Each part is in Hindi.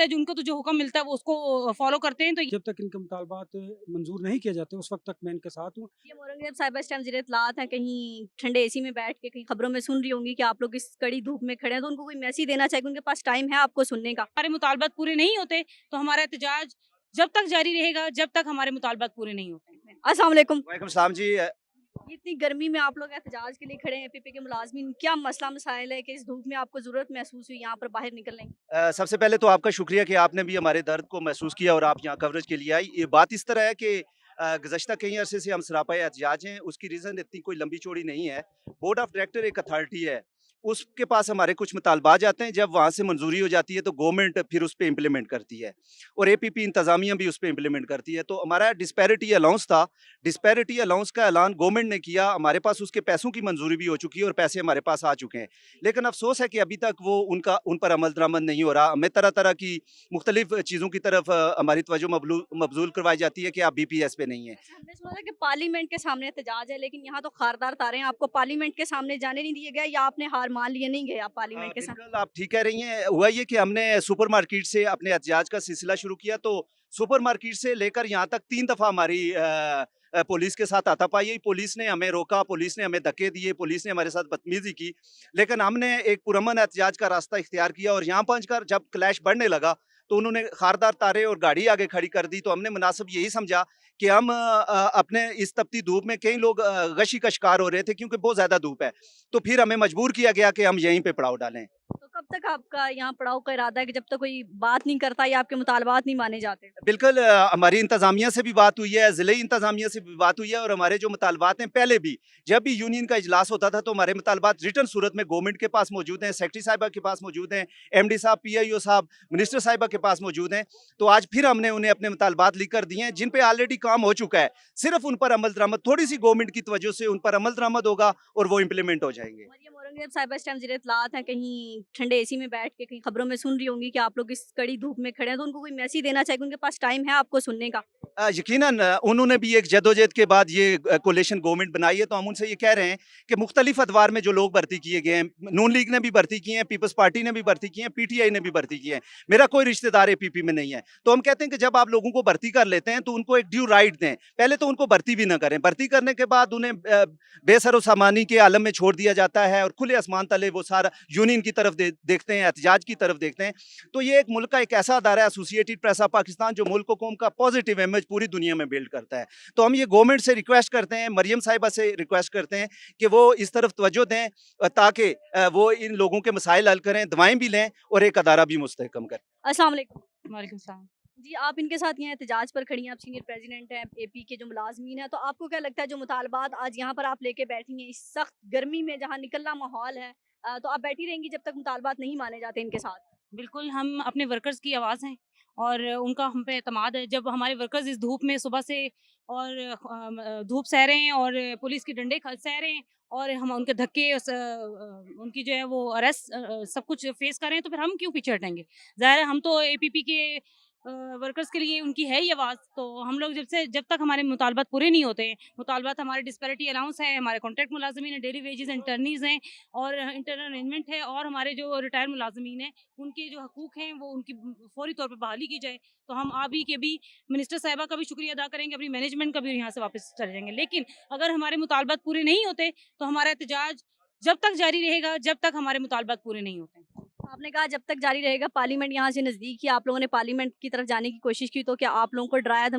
है जो उनको तो जो हुक्म मिलता है वो उसको फॉलो करते हैं। तो जब तक इनके मुतालबात मंजूर नहीं किए जाते उस वक्त तक मैं इनके साथ हूँ। ये औरंगज़ेब साहिबा इस टाइम ज़ेर इत्तलात हैं, कहीं ठंडे एसी में बैठ के कहीं खबरों में सुन रही होंगी कि आप लोग इस कड़ी धूप में खड़े हैं, तो उनको कोई मैसेज देना चाहिए कि उनके पास टाइम है आपको सुनने का। हमारे मुतालबात पूरे नहीं होते तो हमारा एहतजाज जब तक जारी रहेगा जब तक हमारे मुतालबात पूरे नहीं होते। अस्सलाम वालेकुम। वालेकुम सलाम जी। इतनी गर्मी में आप लोग एहतजाज के लिए खड़े हैं, एपीपी के मुलाज़मीन, क्या मसला मसाइल है कि इस धूप में आपको ज़रूरत महसूस हुई यहाँ पर बाहर निकलने की? सबसे पहले तो आपका शुक्रिया कि आपने भी हमारे दर्द को महसूस किया और आप यहाँ कवरेज के लिए आई। ये बात इस तरह है कि गुज़श्ता कई अरसे से हम सरापा एहतजाज हैं, उसकी रीज़न इतनी कोई लंबी चौड़ी नहीं है। बोर्ड ऑफ डायरेक्टर एक अथॉरिटी है, उसके पास हमारे कुछ मुतालबात जाते हैं, जब वहाँ से मंजूरी हो जाती है तो गवर्नमेंट फिर उस पे इम्प्लीमेंट करती है और एपीपी इंतज़ामिया भी उस पे इम्प्लीमेंट करती है। तो हमारा डिस्पैरिटी अलाउंस था, डिस्पैरिटी अलाउंस का ऐलान गवर्नमेंट ने किया, हमारे पास उसके पैसों की मंजूरी भी हो चुकी है और पैसे हमारे पास आ चुके हैं। लेकिन अफ़सोस है कि अभी तक वो उन पर अमल दरामद नहीं हो रहा। हमें तरह-तरह की मुख्तलिफ चीज़ों की तरफ हमारी तवज्जो मबज़ूल करवाई जाती है कि आप बीपीएस पे नहीं हैं। अच्छा, हमने सुना था कि पार्लियामेंट के सामने एहतजाज है, लेकिन यहाँ तो खारदार तारे हैं, आपको पार्लियामेंट के सामने जाने नहीं दिया गया या आपने हार मान ली है, नहीं गए आप पार्लियामेंट के सामने? बिल्कुल आप ठीक कह रही हैं। हुआ ये कि हमने सुपरमार्केट से अपने एहतजाज का सिलसिला शुरू किया, तो सुपरमार्केट से लेकर यहाँ तक 3 दफ़ा हमारी पुलिस के साथ हाथापाई हुई। पुलिस ने हमें रोका, पुलिस ने हमें धक्के दिए, पुलिस ने हमारे साथ बदतमीज़ी की। लेकिन हमने एक पुरअमन एहतजाज का रास्ता इख्तियार किया और यहाँ पहुँचकर जब क्लैश बढ़ने लगा, तो उन्होंने खारदार तारे और गाड़ी आगे खड़ी कर दी। तो हमने मुनासिब यही समझा कि हम अपने इस तपती धूप में कई लोग गशी का शिकार हो रहे थे क्योंकि बहुत ज़्यादा धूप है। तो फिर हमें मजबूर किया गया कि हम यहीं पे पड़ाव डालें। तो कब तक आपका यहाँ पड़ाव का इरादा है कि जब तक कोई बात नहीं करता या आपके मुतालबात नहीं माने जाते? बिल्कुल हमारी इंतज़ामिया से भी बात हुई है, ज़िले इंतज़ामिया से भी बात हुई है और हमारे जो मुतालबात हैं पहले भी, जब भी यूनियन का इजलास होता था तो हमारे मुतालबात रिटन सूरत में गवर्नमेंट के पास मौजूद हैं, सेक्रेटरी साहिबा के पास मौजूद हैं, एमडी साहब, पीआईओ साहब, मिनिस्टर साहिबा के पास मौजूद हैं। तो आज फिर हमने उन्हें अपने मुतालबात लिख कर दिए हैं, जिन पे ऑलरेडी काम हो चुका है। सिर्फ़ उन पर अमल दरामद थोड़ी-सी गवर्नमेंट की तवज्जो से उन पर अमल दरामद होगा और वो इम्प्लीमेंट हो जाएँगे। मरियम औरंगज़ेब साहिबा इस टाइम ज़ेर इत्तलात हैं, कहीं ठंडे एसी में बैठ के कहीं खबरों में सुन रही होंगी कि आप लोग इस कड़ी धूप में खड़े हैं, तो उनको कोई मैसेज देना चाहिए कि उनके पास टाइम है आपको सुनने का। यकीनन उन्होंने भी एक जदोजहद के बाद ये कोalition गवर्नमेंट बनाई है, तो हम उनसे ये कह रहे हैं कि मुख्तलिफ अदवार में जो लोग भर्ती किए गए हैं, नून लीग ने भी भर्ती किए हैं, पीपल्स पार्टी ने भी भर्ती किए हैं, पीटीआई ने भी भर्ती किए हैं। मेरा कोई रिश्तेदार एपीपी में नहीं है। तो हम कहते हैं कि जब आप लोगों को भर्ती कर लेते हैं, तो उनको एक ड्यू राइट दें। पहले तो उनको भर्ती भी ना करें। भर्ती करने के बाद उन्हें बेसरो-सामानी के आलम में छोड़ दिया जाता है और खुले आसमान तले वो सारा यूनियन की तरफ देखते हैं, एहतजाज की तरफ देखते हैं। तो ये एक मुल्क का एक ऐसा अदारा है, एसोसिएटेड प्रेस ऑफ पाकिस्तान, जो मुल्क को कौम का पॉजिटिव इमेज पूरी दुनिया में बिल्ड करता है। तो हम ये गवर्नमेंट से रिक्वेस्ट करते हैं, मरियम साहिबा से रिक्वेस्ट करते हैं कि वो इस तरफ तवज्जो दें ताकि वो इन लोगों के मसाइल हल करें, दवाएँ भी लें और एक अदारा भी मुस्तहकम करें। अस्सलाम वालेकुम। वालेकुम सलाम। जी, आप इनके साथ यहाँ एहतजाज पर खड़ी हैं, आप सीनियर प्रेज़िडेंट हैं, एपी के जो मुलाज़मीन हैं, तो आपको क्या लगता है जो मुतालबात आज यहाँ पर आप लेके बैठी हैं, इस सख्त गर्मी में जहाँ निकलना माहौल है, तो आप बैठी रहेंगी जब तक मुतालबात नहीं माने जाते इनके साथ? बिल्कुल, हम अपने वर्कर्स की आवाज़ हैं और उनका हम पे एतमाद है। जब हमारे वर्कर्स इस धूप में सुबह से और धूप सह रहे हैं और पुलिस के डंडे सह रहे हैं और हम उनके धक्के उनकी जो है वो अरेस्ट सब कुछ फेस कर रहे हैं, तो फिर हम क्यों पीछे हटेंगे? ज़ाहिर है हम तो एपीपी के वर्कर्स के लिए उनकी है ही आवाज़, तो हम लोग जब तक हमारे मुतालबात पूरे नहीं होते हैं, मुतालबात हमारे डिस्पैरिटी अलाउंस है, हमारे कॉन्ट्रैक्ट मुलाज़मीन हैं, डेली वेजेज़ एंड टर्नीज़ हैं और इंटरनल अरेंजमेंट है और हमारे जो रिटायर्ड मुलाज़मीन हैं, उनके जो हकूक़ हैं वो उनकी फ़ौरी तौर पे बहाली की जाए। तो हम अभी के भी मिनिस्टर साहिबा का भी शुक्रिया अदा करेंगे, अपनी मैनेजमेंट का भी यहाँ से वापस चले जाएँगे। लेकिन अगर हमारे मुतालबात पूरे नहीं होते, तो हमारा एहतजाज जब तक जारी रहेगा, जब तक हमारे मुतालबात पूरे नहीं होते। आपने कहा जब तक जारी रहेगा, पार्लियामेंट यहाँ से नज़दीक ही, आप लोगों ने पार्लियामेंट की तरफ जाने की कोशिश की, तो क्या आप लोगों को डराया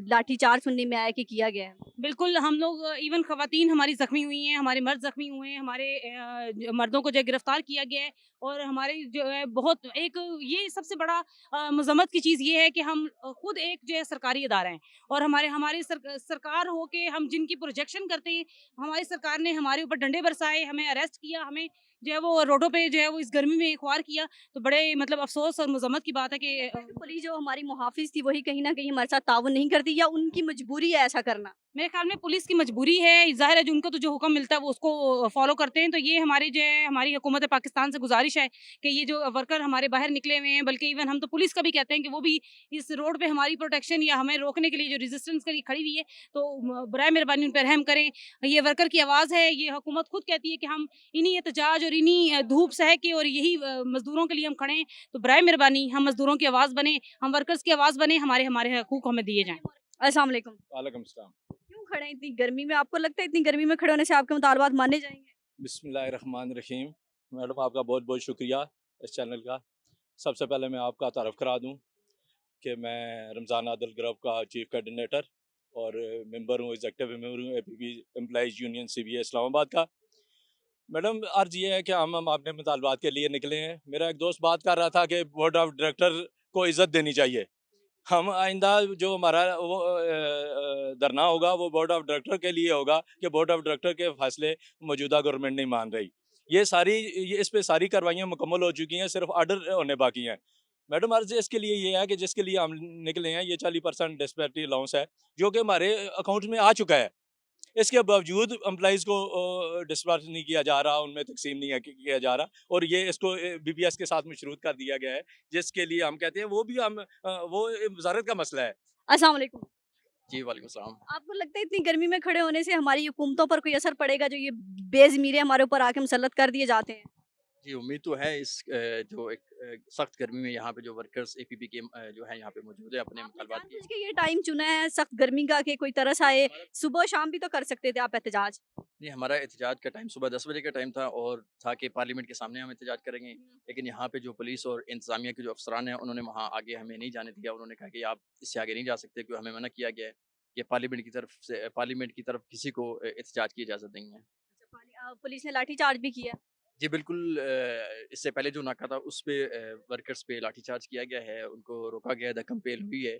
लाठीचार्ज सुनने में आया कि किया गया है? बिल्कुल, हम लोग इवन ख़वातीन हमारी ज़ख्मी हुई हैं, हमारे मर्द ज़ख्मी हुए हैं, हमारे मर्दों को जो है गिरफ़्तार किया गया है और हमारे जो है बहुत एक ये सबसे बड़ा मज़म्मत की चीज़ ये है कि हम खुद एक जो है सरकारी इदारा हैं और हमारी सरकार हो के हम जिनकी प्रोजेक्शन करते हैं, हमारी सरकार ने हमारे ऊपर डंडे बरसाए, हमें अरेस्ट किया, हमें जो है वो रोडों पे जो है वो इस गर्मी में ख्वार किया, तो बड़े मतलब अफ़सोस और मज़म्मत की बात है कि पुलिस जो हमारी मुहाफ़िज़ थी, वही कहीं न कहीं हमारे साथ ताउन नहीं करती या उनकी मजबूरी है ऐसा करना? मेरे ख्याल में पुलिस की मजबूरी है, ज़ाहिर है जो उनको तो जो हुक्म मिलता है वो उसको फ़ॉलो करते हैं। तो ये हमारी जो है हमारी हुकूमत पाकिस्तान से गुज़ारिश है कि ये जो वर्कर हमारे बाहर निकले हुए हैं, बल्कि इवन हम तो पुलिस का भी कहते हैं कि वो भी इस रोड पे हमारी प्रोटेक्शन या हमें रोकने के लिए जो रेजिस्टेंस के लिए खड़ी हुई है, तो बराए मेहरबानी उन पे रहम करें। ये वर्कर की आवाज़ है, ये हुकूमत खुद कहती है कि हम इन्हीं एहतजाज और इन्हीं धूप सह के और यही मज़दूरों के लिए हम खड़े हैं। तो बराए मेहरबानी हम मज़दूरों की आवाज़ बने, हम वर्कर्स की आवाज़ बने, हमारे हमारे हकूक़ हमें दिए जाएँ। अस्सलाम वालेकुम। वालेकुम सलाम। क्यों खड़े हैं इतनी गर्मी में? आपको लगता है इतनी गर्मी में खड़े होने से आपके मुतालबात माने जाएँगे? बिस्मिल्लाहिर्रहमानिर्रहीम। मैडम आपका बहुत बहुत शुक्रिया इस चैनल का। सबसे पहले मैं आपका तारफ़ करा दूँ कि मैं रमज़ान आदिल ग्रुप का चीफ कोऑर्डिनेटर और मेंबर हूँ, एग्जीक्यूटिव मेंबर हूँ APP employees union CBA Islamabad का। मैडम अर्ज़ ये है कि हम अपने मुतालबात के लिए निकले हैं। मेरा एक दोस्त बात कर रहा था कि बोर्ड ऑफ डायरेक्टर को इज़्ज़त देनी चाहिए। हम आइंदा जो हमारा वो धरना होगा वो बोर्ड ऑफ डायरेक्टर के लिए होगा कि बोर्ड ऑफ डायरेक्टर के फैसले मौजूदा गवर्नमेंट नहीं मान रही। ये इस पे सारी कार्रवाइयाँ मुकम्मल हो चुकी हैं, सिर्फ ऑर्डर होने बाकी हैं। मैडम अर्ज़ इसके लिए ये है कि जिसके लिए हम निकले हैं, ये 40% डिस्पैरिटी अलाउंस है जो कि हमारे अकाउंट में आ चुका है। इसके बावजूद एम्प्लॉइज़ को डिस्पर्स नहीं किया जा रहा, उनमें तकसीम नहीं किया जा रहा और ये इसको बीपीएस के साथ मशरूत कर दिया गया है, जिसके लिए हम कहते हैं वो भी वो वज़ारत का मसला है। अस्सलाम वालेकुम। जी, वालेकुम सलाम। आपको लगता है इतनी गर्मी में खड़े होने से हमारी हुकूमतों पर कोई असर पड़ेगा जो ये बेज़मीरे हमारे ऊपर आके मुसल्लत कर दिए जाते हैं? जी, उम्मीद तो है इस जो एक सख्त गर्मी में यहाँ पे जो वर्कर्स एपीपी के जो है यहाँ पे मौजूद है अपने आपने मुतालबात जानबूझ के ये टाइम चुना है सख्त गर्मी का कि कोई तरस आए, सुबह शाम भी तो कर सकते थे आप एहतजाज। नहीं, हमारा एहतजाज का टाइम सुबह 10 बजे का टाइम था और था कि पार्लियामेंट के सामने हम एहतजाज करेंगे। लेकिन यहाँ पे जो पुलिस और इंतज़ामिया के जो अफसरान हैं उन्होंने वहाँ आगे हमें नहीं जाने दिया। उन्होंने कहा कि आप इससे आगे नहीं जा सकते, क्योंकि हमें मना किया गया है कि पार्लियामेंट की तरफ किसी को एहतजाज की इजाज़त नहीं है। अच्छा, पुलिस ने लाठीचार्ज भी किया। जी बिल्कुल, इससे पहले जो नाका था उस पे वर्कर्स पे लाठीचार्ज किया गया है, उनको रोका गया है, धक्कम-पेल हुई है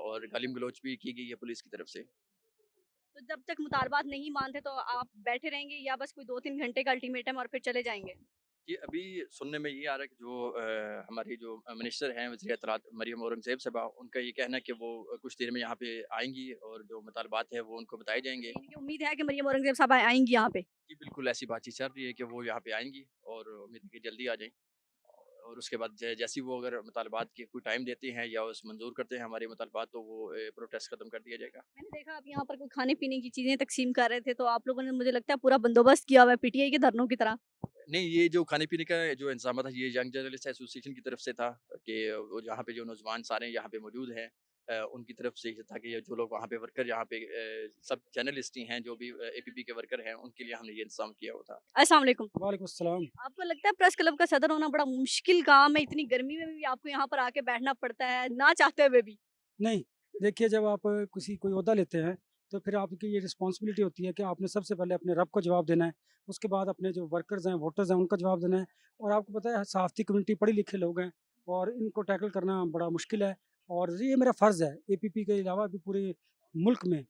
और गाली-गलौच भी की गई है पुलिस की तरफ से। तो जब तक मुतालबात नहीं मानते तो आप बैठे रहेंगे या बस कोई 2-3 घंटे का अल्टीमेटम और फिर चले जाएँगे? जी, अभी सुनने में ये आ रहा है कि जो हमारी जो मिनिस्टर हैं वज़ीर इत्तलात मरियम औरंगज़ेब साहिबा, उनका ये कहना है कि वो कुछ देर में यहाँ पे आएँगी और जो मुतालबात है वो उनको बताए जाएँगे। यानी कि उम्मीद है कि मरियम औरंगज़ेब साहबा आएँगी यहाँ पे। जी बिल्कुल, ऐसी बातचीत चल रही है कि वो यहाँ पे आएँगी और उम्मीद है कि जल्दी आ जाएँ और उसके बाद जैसे ही वो अगर मुतालबात के कोई टाइम देते हैं या उस मंज़ूर करते हैं हमारे मुतालबात, तो वो प्रोटेस्ट ख़त्म कर दिया जाएगा। मैंने देखा आप यहाँ पर कोई खाने-पीने की चीज़ें तक़सीम कर रहे थे, तो आप लोगों ने मुझे लगता है पूरा बंदोबस्त किया हुआ है पीटीआई के धरनों की तरह। नहीं, ये जो खाने-पीने का जो इंतज़ाम था, ये यंग जर्नलिस्ट एसोसिएशन की तरफ से था कि वो जहाँ पे जो नौजवान सारे यहाँ पे मौजूद हैं, उनकी तरफ से ये था कि ये जो लोग वहाँ पे वर्कर यहाँ पे सब जर्नलिस्ट ही हैं, जो भी एपीपी के वर्कर हैं, उनके लिए हमने ये इंतज़ाम किया हुआ था। अस्सलाम वालेकुम। वालेकुम अस्सलाम। आपको लगता है प्रेस क्लब का सदर होना बड़ा मुश्किल काम है, इतनी गर्मी में भी आपको यहाँ पर आके बैठना पड़ता है, ना चाहते हुए भी? नहीं, देखिए जब आप किसी कोई ओहदा लेते हैं, तो फिर आपकी ये रिस्पॉन्सिबिलिटी होती है कि आपने सबसे पहले अपने रब को जवाब देना है, उसके बाद अपने जो वर्कर्स हैं, वोटर्स हैं, उनका जवाब देना है और आपको पता है सहाफ़ती कम्युनिटी पढ़े-लिखे लोग हैं और इनको टैकल करना बड़ा मुश्किल है और ये मेरा फ़र्ज़ है, एपीपी के अलावा भी पूरे मुल्क में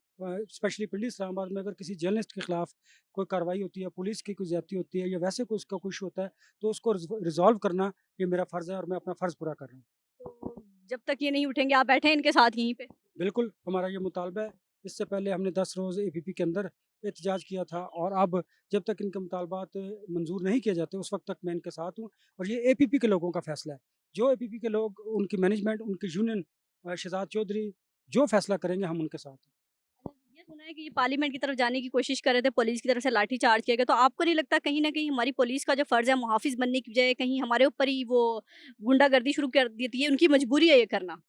स्पेशली पिंडी इस्लामाबाद में अगर किसी जर्नलिस्ट के खिलाफ कोई कार्रवाई होती है, पुलिस की कोई ज़्यादती होती है या वैसे कोई उसका कुछ होता है, तो उसको रिज़ॉल्व करना ये मेरा फ़र्ज़ है और मैं अपना फ़र्ज़ पूरा कर रहा हूँ। तो जब तक ये नहीं उठेंगे आप बैठे हैं इनके साथ यहीं पे? बिल्कुल, हमारा ये मुतालबा है। इससे पहले हमने 10 रोज़ एपीपी के अंदर एहतजाज किया था और अब जब तक इनके मुतालबात मंज़ूर नहीं किए जाते, उस वक़्त तक मैं इनके साथ हूँ और ये एपीपी के लोगों का फ़ैसला है। जो एपीपी के लोग, उनकी मैनेजमेंट, उनकी यूनियन शहज़ाद चौधरी जो फ़ैसला करेंगे, हम उनके साथ हैं। अच्छा, ये सुना है कि ये पार्लियामेंट की तरफ जाने की कोशिश कर रहे थे, पुलिस की तरफ से लाठीचार्ज किया गया, तो आपको नहीं लगता कहीं न कहीं हमारी पुलिस का जो फ़र्ज़ है मुहाफ़िज़ बनने की बजाय कहीं हमारे ऊपर ही वो गुंडागर्दी शुरू कर देती है, उनकी मजबूरी है ये करना?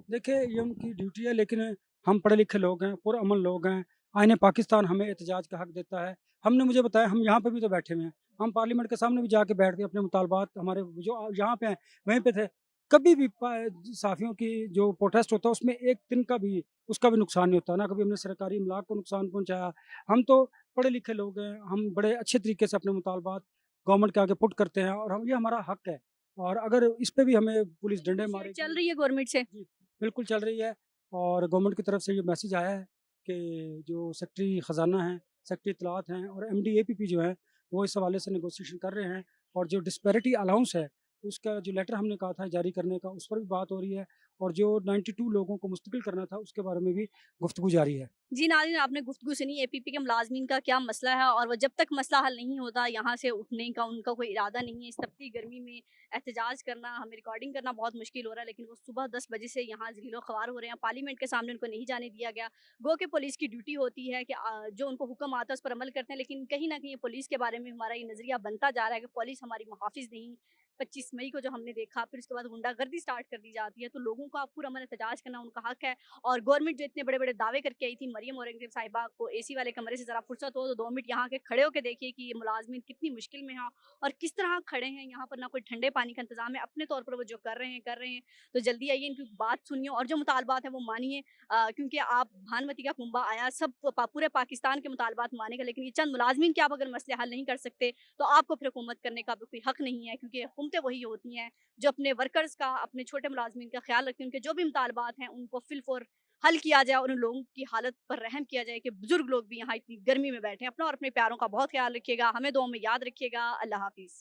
देखिए, ये उनकी ड्यूटी है लेकिन हम पढ़े-लिखे लोग हैं, पुरअमन लोग हैं। आईन पाकिस्तान हमें एहतजाज का हक देता है। हमने मुझे बताया हम यहाँ पे भी तो बैठे हुए हैं। हम पार्लियामेंट के सामने भी जाके बैठ के अपने मुतालबात हमारे जो यहाँ पे हैं, वहीं पे थे। कभी भी सहाफ़ियों की जो प्रोटेस्ट होता है उसमें एक दिन का भी उसका भी नुकसान नहीं होता, ना कभी हमने सरकारी इमलाक को नुकसान पहुँचाया। हम तो पढ़े-लिखे लोग हैं, हम बड़े अच्छे तरीके से अपने मुतालबात गवर्नमेंट के आगे पुट करते हैं और हम ये हमारा हक है। और अगर इस पे भी हमें पुलिस डंडे कोशिशें चल मारेगी। रही है गवर्नमेंट से? जी, बिल्कुल चल रही है और गवर्नमेंट की तरफ से ये मैसेज आया है कि जो सेक्रेटरी ख़ज़ाना हैं, सेक्रेटरी इत्तलात हैं और एमडी एपीपी जो हैं, वो इस हवाले से नेगोशिएशन कर रहे हैं और जो डिस्पैरिटी अलाउंस है, उसका जो लेटर हमने कहा था जारी करने का, उस पर भी बात हो रही है और जो 92 लोगों को मुस्तकिल करना था उसके बारे में भी गुफ्तगू जारी है। जी नाज़रीन, आपने गुफ्तगू सुनी एपीपी के मुलाज़मीन का क्या मसला है और वो जब तक मसला हल नहीं होता यहाँ से उठने का उनका कोई इरादा नहीं है। इस तपती गर्मी में एहतजाज करना, हमें रिकॉर्डिंग करना बहुत मुश्किल हो रहा है, लेकिन वो सुबह 10 बजे से यहाँ ज़लीलो ख्वार हो रहे हैं। पार्लियामेंट के सामने उनको नहीं जाने दिया गया। गो के पुलिस की ड्यूटी होती है कि जो उनको हुक्म आता है उस पर अमल करते हैं, लेकिन कहीं न कहीं पुलिस के बारे में हमारा ये नज़रिया बनता जा रहा है कि पुलिस हमारी मुहाफ़िज़ नहीं। 25 मई को जो हमने देखा, फिर उसके बाद गुंडागर्दी स्टार्ट कर दी जाती है, तो लोगों का पुरअमन एहतजाज करना उनका हक है। और गवर्नमेंट जो इतने बड़े-बड़े दावे करके आई थी, मरियम औरंगज़ेब साहिबा को एसी वाले कमरे से ज़रा फुर्सत हो तो 2 मिनट यहाँ के खड़े होके देखिए कि ये मुलाज़मीन कितनी मुश्किल में हैं और किस तरह खड़े हैं। यहाँ पर ना कोई ठंडे पानी का इंतज़ाम है, अपने तौर पर वो जो कर रहे हैं। तो जल्दी आइए, इनकी बात सुनिए और जो मुतालबात हैं वो मानिए, क्योंकि आप भानुमति का कुंभा आया, सब पूरे पाकिस्तान के मुतालबात मानेगा, लेकिन ये चंद मुलाज़मीन के आप अगर मसले हल नहीं कर सकते, तो आपको फिर हुकूमत करने का भी कोई हक नहीं है, क्योंकि हुकूमतें वही होती हैं जो अपने वर्कर्स का, अपने छोटे मुलाज़मीन का ख्याल रखती हैं। उनके जो भी मुतालबात हैं उनको फिलफोर हल किया जाए और उन लोगों की हालत पर रहम किया जाए कि बुजुर्ग लोग भी यहाँ इतनी गर्मी में बैठे हैं। अपना और अपने प्यारों का बहुत ख्याल रखिएगा, हमें दुआ में याद रखिएगा। अल्लाह हाफिज़।